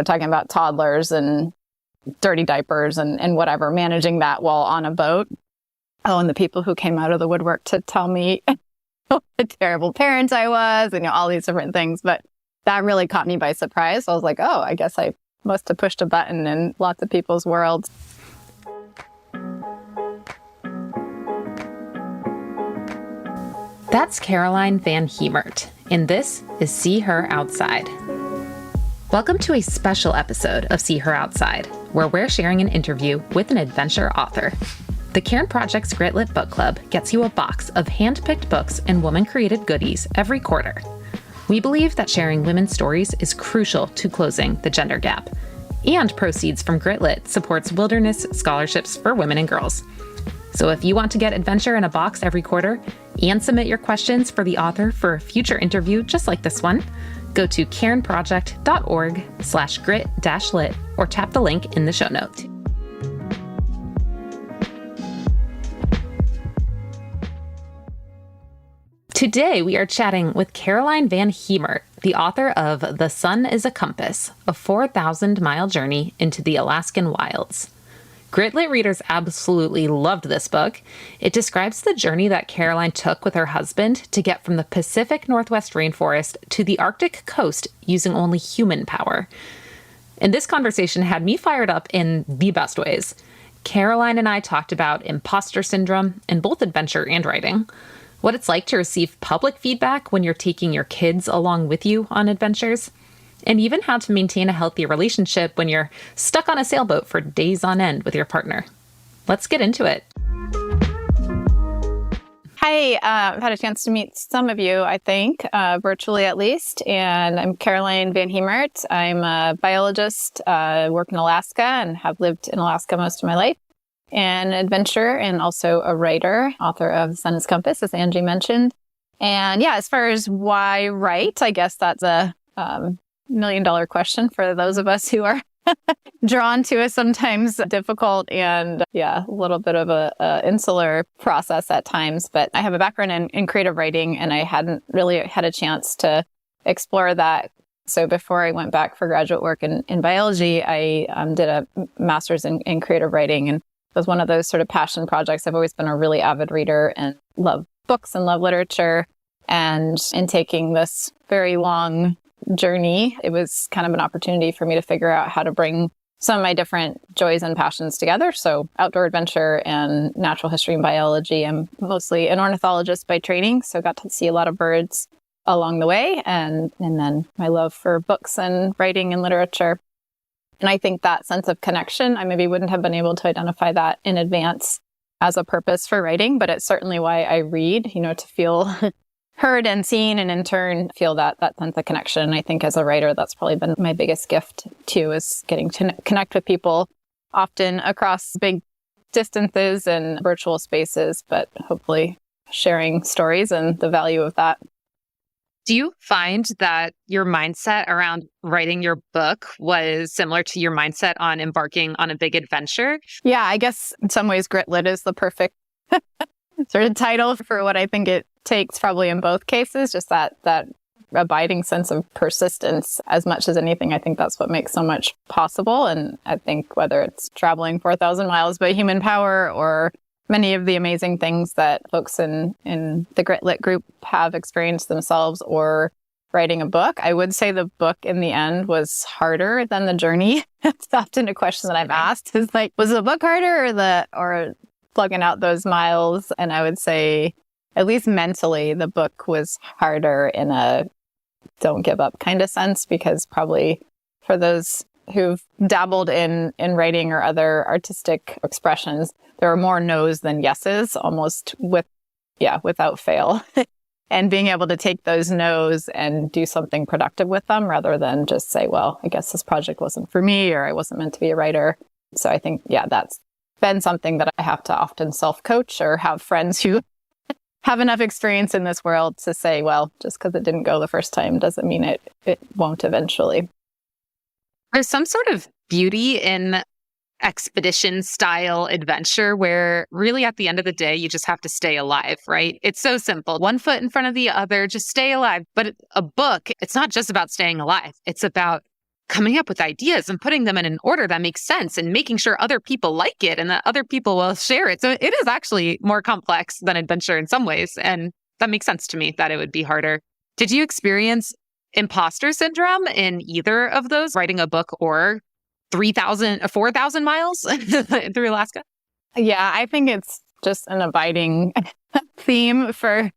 talking about toddlers and dirty diapers and whatever, managing that while on a boat. Oh, and the people who came out of the woodwork to tell me what a terrible parent I was, and all these different things. But that really caught me by surprise. I was like, oh, I guess I must have pushed a button in lots of people's worlds. That's Caroline Van Hemert, and this is See Her Outside. Welcome to a special episode of See Her Outside, where we're sharing an interview with an adventure author. The Cairn Project's Gritlit Book Club gets you a box of hand-picked books and woman-created goodies every quarter. We believe that sharing women's stories is crucial to closing the gender gap, and proceeds from Gritlit supports wilderness scholarships for women and girls. So if you want to get adventure in a box every quarter and submit your questions for the author for a future interview just like this one, go to cairnproject.org/grit-lit or tap the link in the show note. Today, we are chatting with Caroline Van Hemert, the author of The Sun is a Compass, a 4,000-mile journey into the Alaskan wilds. Gritlit readers absolutely loved this book. It describes the journey that Caroline took with her husband to get from the Pacific Northwest rainforest to the Arctic coast using only human power. And this conversation had me fired up in the best ways. Caroline and I talked about imposter syndrome in both adventure and writing, what it's like to receive public feedback when you're taking your kids along with you on adventures, and even how to maintain a healthy relationship when you're stuck on a sailboat for days on end with your partner. Let's get into it. Hi, I've had a chance to meet some of you, I think, virtually at least. And I'm Caroline Van Hemert. I'm a biologist, work in Alaska and have lived in Alaska most of my life. An adventurer and also a writer, author of The Sun is a Compass, as Angie mentioned. And yeah, as far as why write, I guess that's a million-dollar question for those of us who are drawn to a sometimes difficult and a little bit of a insular process at times. But I have a background in creative writing, and I hadn't really had a chance to explore that. So before I went back for graduate work in biology, I did a master's in creative writing, and it was one of those sort of passion projects. I've always been a really avid reader and love books and love literature. And in taking this very long journey, it was kind of an opportunity for me to figure out how to bring some of my different joys and passions together. So outdoor adventure and natural history and biology. I'm mostly an ornithologist by training, so got to see a lot of birds along the way. And then my love for books and writing and literature. And I think that sense of connection, I maybe wouldn't have been able to identify that in advance as a purpose for writing, but it's certainly why I read, to feel heard and seen, and in turn feel that sense of connection. And I think as a writer, that's probably been my biggest gift too, is getting to connect with people, often across big distances and virtual spaces, but hopefully sharing stories and the value of that. Do you find that your mindset around writing your book was similar to your mindset on embarking on a big adventure? Yeah, I guess in some ways Gritlit is the perfect sort of title for what I think it takes probably in both cases, just that abiding sense of persistence. As much as anything, I think that's what makes so much possible. And I think whether it's traveling 4,000 miles by human power or many of the amazing things that folks in the Gritlit group have experienced themselves, or writing a book, I would say the book in the end was harder than the journey. It's often a question that I've asked, is like, was the book harder or plugging out those miles? And I would say, at least mentally, the book was harder in a don't give up kind of sense, because probably for those who've dabbled in writing or other artistic expressions, there are more no's than yeses, almost without fail. And being able to take those no's and do something productive with them, rather than just say, well, I guess this project wasn't for me, or I wasn't meant to be a writer. So I think, that's been something that I have to often self-coach, or have friends who have enough experience in this world to say, well, just because it didn't go the first time doesn't mean it won't eventually. There's some sort of beauty in expedition style adventure where really at the end of the day, you just have to stay alive, right? It's so simple. One foot in front of the other, just stay alive. But a book, it's not just about staying alive. It's about coming up with ideas and putting them in an order that makes sense and making sure other people like it and that other people will share it. So it is actually more complex than adventure in some ways. And that makes sense to me that it would be harder. Did you experience imposter syndrome in either of those, writing a book or 4,000 miles through Alaska? Yeah, I think it's just an abiding theme for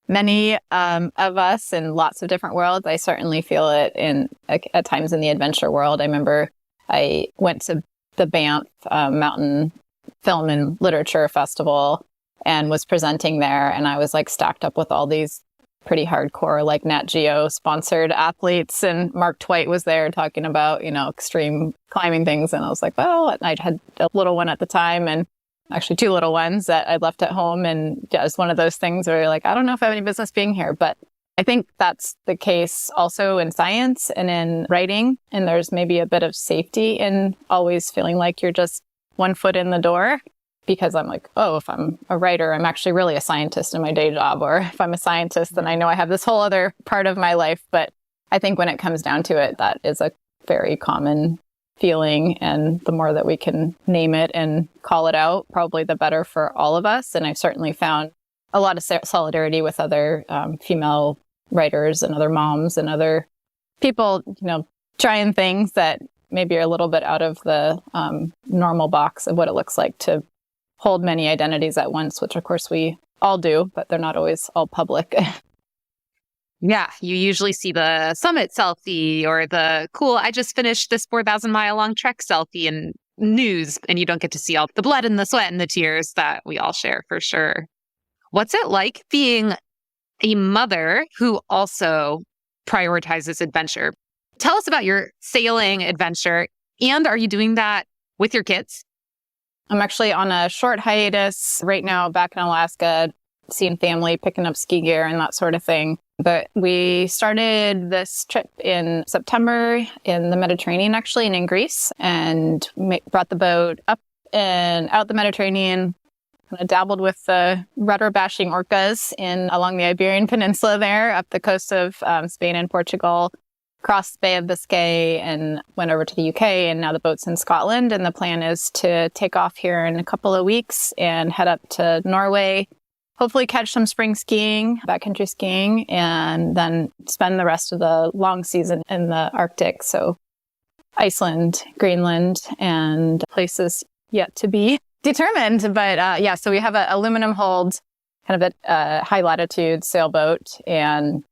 many of us in lots of different worlds. I certainly feel it at times in the adventure world. I remember I went to the Banff Mountain Film and Literature Festival and was presenting there, and I was like stacked up with all these pretty hardcore like Nat Geo sponsored athletes, and Mark Twight was there talking about, extreme climbing things, and I was like, well, I had a little one at the time, and actually 2 little ones that I left at home. And yeah, it's one of those things where you're like, I don't know if I have any business being here. But I think that's the case also in science and in writing. And there's maybe a bit of safety in always feeling like you're just one foot in the door, because I'm like, oh, if I'm a writer, I'm actually really a scientist in my day job. Or if I'm a scientist, then I know I have this whole other part of my life. But I think when it comes down to it, that is a very common feeling, and the more that we can name it and call it out, probably the better for all of us. And I've certainly found a lot of solidarity with other female writers and other moms and other people, trying things that maybe are a little bit out of the normal box of what it looks like to hold many identities at once, which of course we all do, but they're not always all public. Yeah, you usually see the summit selfie or the cool, I just finished this 4,000-mile long trek selfie in news, and you don't get to see all the blood and the sweat and the tears that we all share for sure. What's it like being a mother who also prioritizes adventure? Tell us about your sailing adventure, and are you doing that with your kids? I'm actually on a short hiatus right now back in Alaska, seeing family, picking up ski gear and that sort of thing. But we started this trip in September in the Mediterranean, actually, and in Greece, and brought the boat up and out the Mediterranean, kind of dabbled with the rudder-bashing orcas along the Iberian Peninsula there, up the coast of Spain and Portugal, crossed the Bay of Biscay, and went over to the UK, and now the boat's in Scotland. And the plan is to take off here in a couple of weeks and head up to Norway, hopefully catch some spring skiing, backcountry skiing, and then spend the rest of the long season in the Arctic. So Iceland, Greenland, and places yet to be determined. But so we have an aluminum hulled kind of a high latitude sailboat. And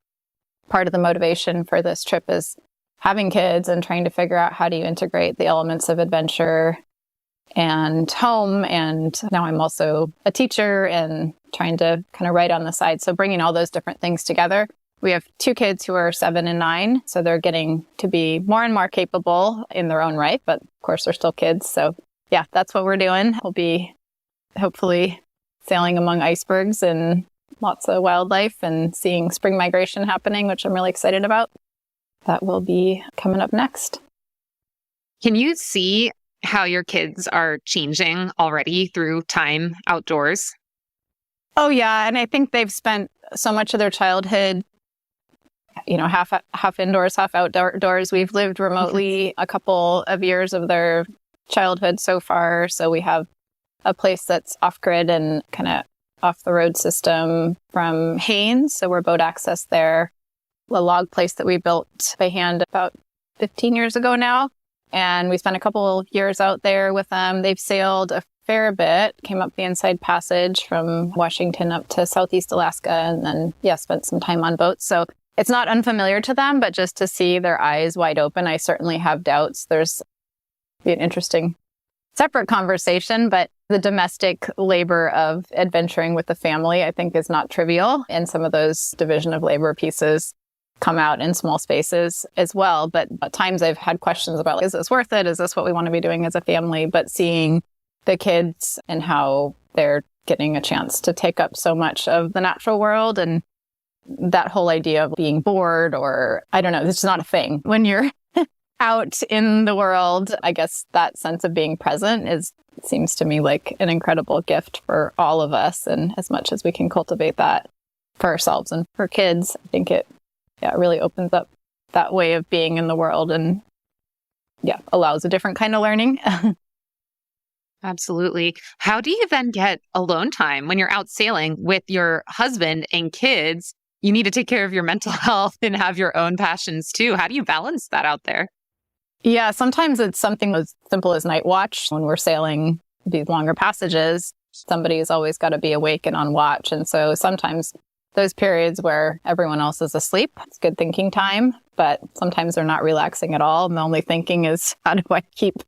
part of the motivation for this trip is having kids and trying to figure out how do you integrate the elements of adventure and home. And now I'm also a teacher and trying to kind of write on the side. So bringing all those different things together. We have 2 kids who are 7 and 9. So they're getting to be more and more capable in their own right. But of course, they're still kids. So yeah, that's what we're doing. We'll be hopefully sailing among icebergs and lots of wildlife and seeing spring migration happening, which I'm really excited about. That will be coming up next. Can you see how your kids are changing already through time outdoors? Oh, yeah. And I think they've spent so much of their childhood, half indoors, half outdoors. We've lived remotely a couple of years of their childhood so far. So we have a place that's off-grid and kind of off the road system from Haines. So we're boat access there. A log place that we built by hand about 15 years ago now. And we spent a couple of years out there with them. They've sailed a fair bit, came up the Inside Passage from Washington up to Southeast Alaska, and then, spent some time on boats. So it's not unfamiliar to them, but just to see their eyes wide open, I certainly have doubts. There's an interesting separate conversation, but the domestic labor of adventuring with the family, I think, is not trivial. And some of those division of labor pieces come out in small spaces as well. But at times I've had questions about, is this worth it? Is this what we want to be doing as a family? But seeing the kids and how they're getting a chance to take up so much of the natural world, and that whole idea of being bored, or I don't know, it's just not a thing. When you're out in the world, I guess that sense of being present seems to me like an incredible gift for all of us. And as much as we can cultivate that for ourselves and for kids, I think it really opens up that way of being in the world and allows a different kind of learning. Absolutely. How do you then get alone time when you're out sailing with your husband and kids? You need to take care of your mental health and have your own passions too. How do you balance that out there? Yeah, sometimes it's something as simple as night watch. When we're sailing these longer passages, somebody's always got to be awake and on watch. And so sometimes those periods where everyone else is asleep, it's good thinking time, but sometimes they're not relaxing at all. And the only thinking is, how do I keep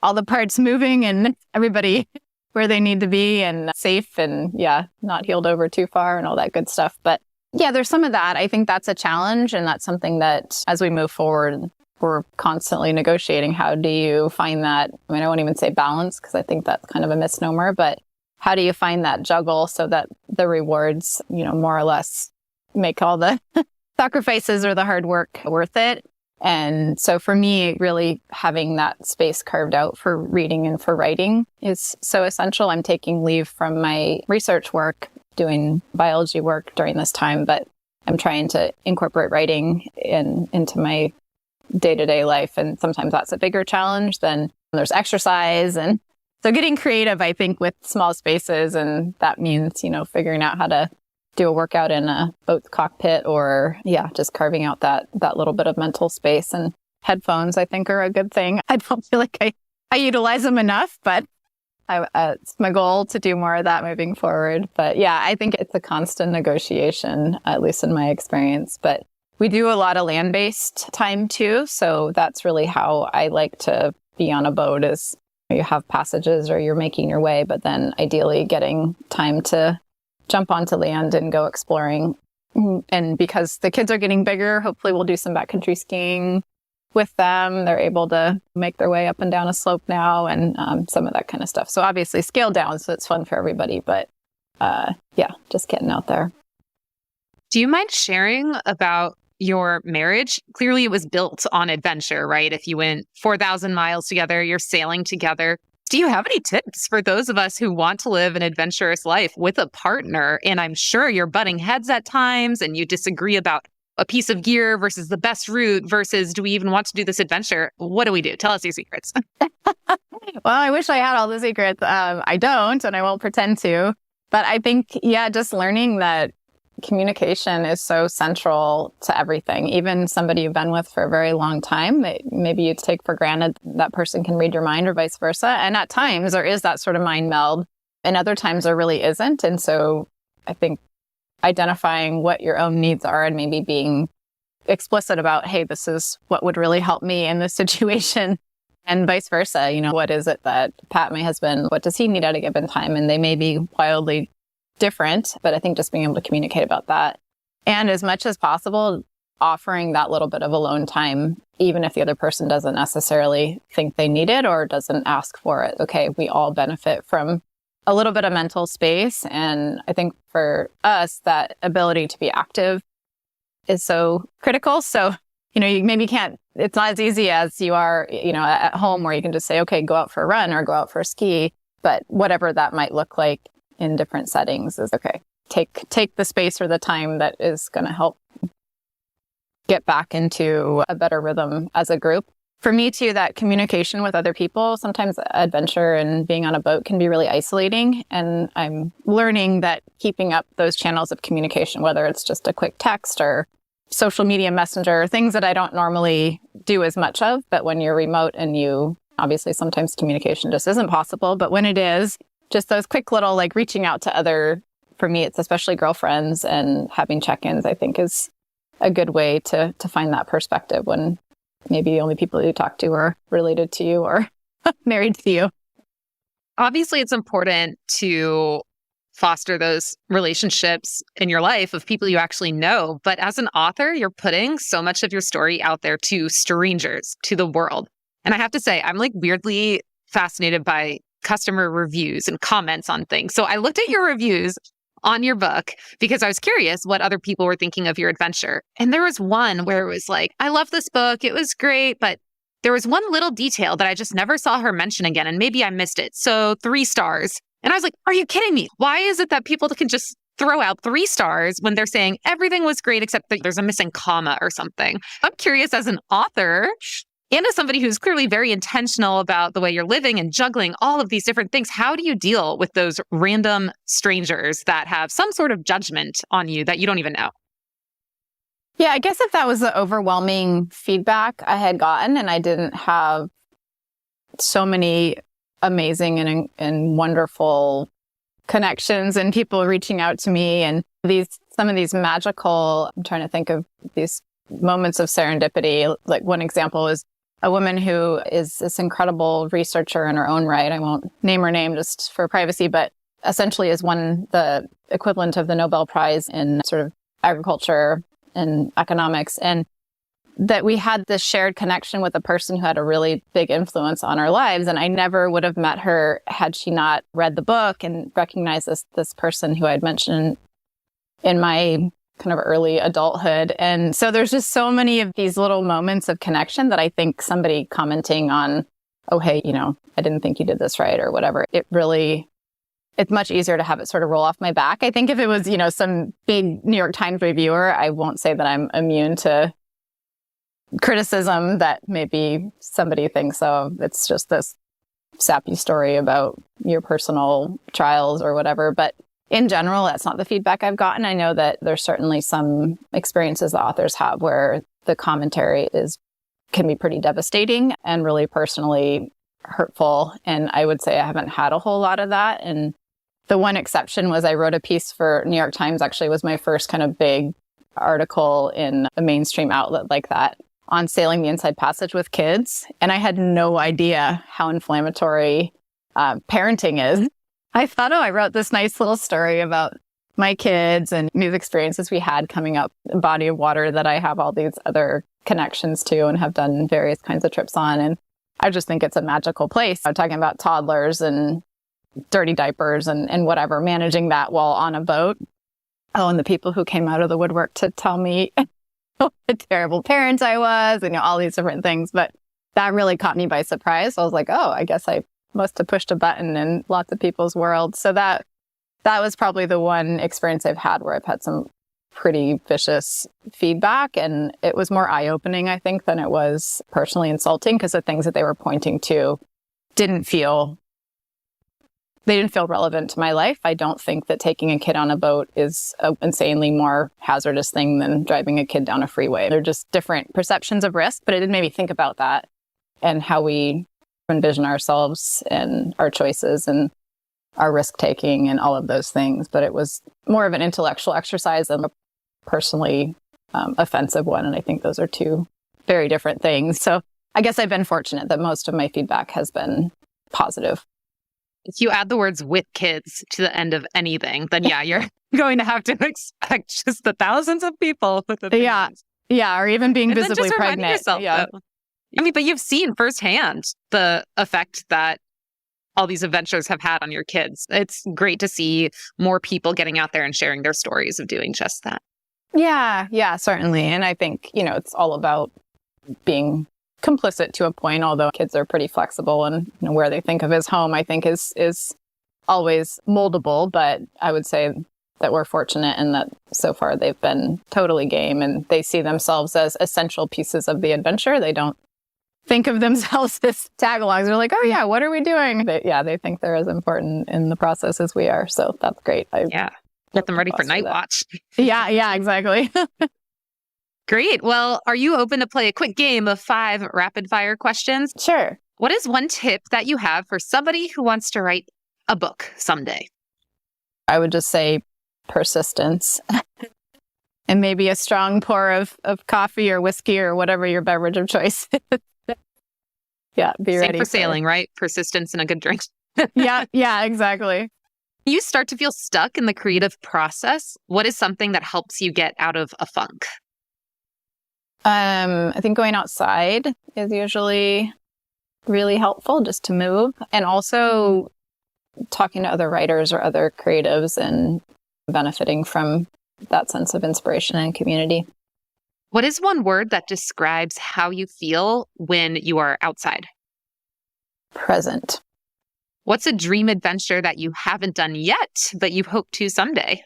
all the parts moving and everybody where they need to be and safe and not heeled over too far and all that good stuff. But there's some of that. I think that's a challenge. And that's something that as we move forward, we're constantly negotiating. How do you find that? I mean, I won't even say balance because I think that's kind of a misnomer, but how do you find that juggle so that the rewards, more or less make all the sacrifices or the hard work worth it? And so for me, really having that space carved out for reading and for writing is so essential. I'm taking leave from my research work, doing biology work during this time, but I'm trying to incorporate writing into my day-to-day life. And sometimes that's a bigger challenge than there's exercise. And so getting creative, I think, with small spaces. And that means, figuring out how to do a workout in a boat cockpit or, just carving out that little bit of mental space. And headphones, I think, are a good thing. I don't feel like I utilize them enough, but it's my goal to do more of that moving forward. But I think it's a constant negotiation, at least in my experience. But we do a lot of land-based time too. So that's really how I like to be on a boat is you have passages or you're making your way, but then ideally getting time to jump onto land and go exploring. And because the kids are getting bigger, hopefully we'll do some backcountry skiing with them. They're able to make their way up and down a slope now and some of that kind of stuff. So obviously scaled down, so it's fun for everybody, but just getting out there. Do you mind sharing about your marriage? Clearly it was built on adventure, right? If you went 4,000 miles together, you're sailing together. Do you have any tips for those of us who want to live an adventurous life with a partner? And I'm sure you're butting heads at times and you disagree about a piece of gear versus the best route versus do we even want to do this adventure? What do we do? Tell us your secrets. Well, I wish I had all the secrets. I don't, and I won't pretend to. But I think, just learning that communication is so central to everything. Even somebody you've been with for a very long time, maybe you take for granted that person can read your mind or vice versa. And at times there is that sort of mind meld, and other times there really isn't. And so I think identifying what your own needs are and maybe being explicit about, hey, this is what would really help me in this situation. And vice versa, what is it that Pat, my husband, what does he need at a given time? And they may be wildly different, but I think just being able to communicate about that. And as much as possible, offering that little bit of alone time, even if the other person doesn't necessarily think they need it or doesn't ask for it. Okay, we all benefit from a little bit of mental space. And I think for us, that ability to be active is so critical. So, you maybe can't, it's not as easy as you are, at home where you can just say, okay, go out for a run or go out for a ski. But whatever that might look like in different settings is okay. Take the space or the time that is going to help get back into a better rhythm as a group. For me too, that communication with other people, sometimes adventure and being on a boat can be really isolating. And I'm learning that keeping up those channels of communication, whether it's just a quick text or social media messenger, things that I don't normally do as much of, but when you're remote and obviously sometimes communication just isn't possible, but when it is, just those quick little reaching out to for me, it's especially girlfriends and having check-ins, I think is a good way to find that perspective when maybe the only people you talk to are related to you or married to you. Obviously, it's important to foster those relationships in your life of people you actually know. But as an author, you're putting so much of your story out there to strangers, to the world. And I have to say, I'm weirdly fascinated by customer reviews and comments on things. So I looked at your reviews on your book because I was curious what other people were thinking of your adventure. And there was one where it was I love this book. It was great, but there was one little detail that I just never saw her mention again. And maybe I missed it. So 3 stars. And I was like, are you kidding me? Why is it that people can just throw out 3 stars when they're saying everything was great except that there's a missing comma or something? I'm curious as an author, And as somebody who's clearly very intentional about the way you're living and juggling all of these different things, how do you deal with those random strangers that have some sort of judgment on you that you don't even know? Yeah, I guess if that was the overwhelming feedback I had gotten and I didn't have so many amazing and wonderful connections and people reaching out to me and some of these magical, I'm trying to think of these moments of serendipity. Like one example is a woman who is this incredible researcher in her own right. I won't name her name just for privacy, but essentially has won the equivalent of the Nobel Prize in sort of agriculture and economics. And that we had this shared connection with a person who had a really big influence on our lives. And I never would have met her had she not read the book and recognized this person who I'd mentioned in my kind of early adulthood. And so there's just so many of these little moments of connection that I think somebody commenting on, oh, hey, I didn't think you did this right or whatever. It's much easier to have it sort of roll off my back. I think if it was, some big New York Times reviewer, I won't say that I'm immune to criticism that maybe somebody thinks, oh, it's just this sappy story about your personal trials or whatever. But in general, that's not the feedback I've gotten. I know that there's certainly some experiences the authors have where the commentary can be pretty devastating and really personally hurtful. And I would say I haven't had a whole lot of that. And the one exception was I wrote a piece for New York Times, actually was my first kind of big article in a mainstream outlet like that on sailing the Inside Passage with kids. And I had no idea how inflammatory parenting is. I thought, I wrote this nice little story about my kids and these experiences we had coming up a body of water that I have all these other connections to and have done various kinds of trips on. And I just think it's a magical place. I'm talking about toddlers and dirty diapers and whatever, managing that while on a boat. Oh, and the people who came out of the woodwork to tell me what a terrible parent I was and all these different things. But that really caught me by surprise. I was like, oh, I guess I must have pushed a button in lots of people's worlds. So that was probably the one experience I've had where I've had some pretty vicious feedback. And it was more eye-opening, I think, than it was personally insulting because the things that they were pointing to didn't feel relevant to my life. I don't think that taking a kid on a boat is an insanely more hazardous thing than driving a kid down a freeway. They're just different perceptions of risk, but it did make me think about that and how we envision ourselves and our choices and our risk-taking and all of those things. But it was more of an intellectual exercise than a personally offensive one. And I think those are two very different things. So I guess I've been fortunate that most of my feedback has been positive. If you add the words with kids to the end of anything, then yeah, you're going to have to expect just the thousands of people with opinions. Yeah, or even being visibly just pregnant. Yourself, yeah. But you've seen firsthand the effect that all these adventures have had on your kids. It's great to see more people getting out there and sharing their stories of doing just that. Yeah, certainly. And I think, it's all about being complicit to a point, although kids are pretty flexible and where they think of as home, I think is always moldable. But I would say that we're fortunate in that so far they've been totally game and they see themselves as essential pieces of the adventure. They don't think of themselves as tag-alongs. They're like, oh yeah, what are we doing? They think they're as important in the process as we are. So that's great. Get them ready for night watch. Yeah, exactly. Great. Well, are you open to play a quick game of 5 rapid fire questions? Sure. What is one tip that you have for somebody who wants to write a book someday? I would just say persistence and maybe a strong pour of coffee or whiskey or whatever your beverage of choice is. Yeah, be ready. Same for sailing, right? Persistence and a good drink. Yeah, exactly. You start to feel stuck in the creative process. What is something that helps you get out of a funk? I think going outside is usually really helpful just to move. And also talking to other writers or other creatives and benefiting from that sense of inspiration and community. What is one word that describes how you feel when you are outside? Present. What's a dream adventure that you haven't done yet, but you hope to someday?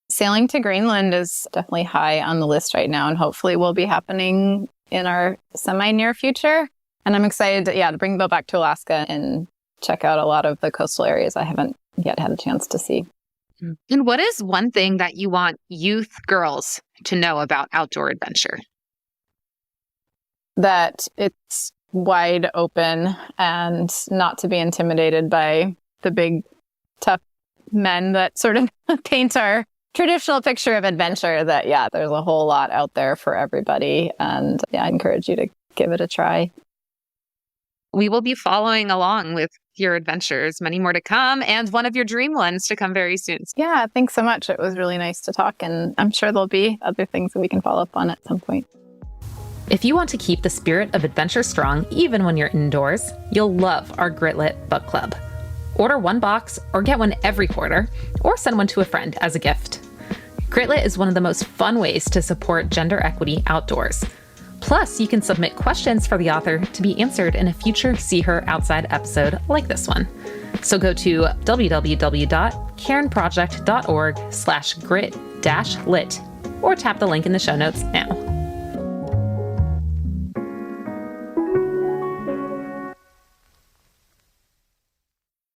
Sailing to Greenland is definitely high on the list right now, and hopefully will be happening in our semi-near future. And I'm excited to bring Bill back to Alaska and check out a lot of the coastal areas I haven't yet had a chance to see. And what is one thing that you want youth girls to know about outdoor adventure? That it's wide open and not to be intimidated by the big, tough men that sort of paint our traditional picture of adventure. That, there's a whole lot out there for everybody. And I encourage you to give it a try. We will be following along with your adventures, many more to come, and one of your dream ones to come very soon. Yeah, thanks so much. It was really nice to talk, and I'm sure there'll be other things that we can follow up on at some point. If you want to keep the spirit of adventure strong even when you're indoors, you'll love our Gritlit Book Club. Order one box or get one every quarter, or send one to a friend as a gift. Gritlit is one of the most fun ways to support gender equity outdoors. Plus, you can submit questions for the author to be answered in a future See Her Outside episode like this one. So go to www.cairnproject.org/grit-lit or tap the link in the show notes now.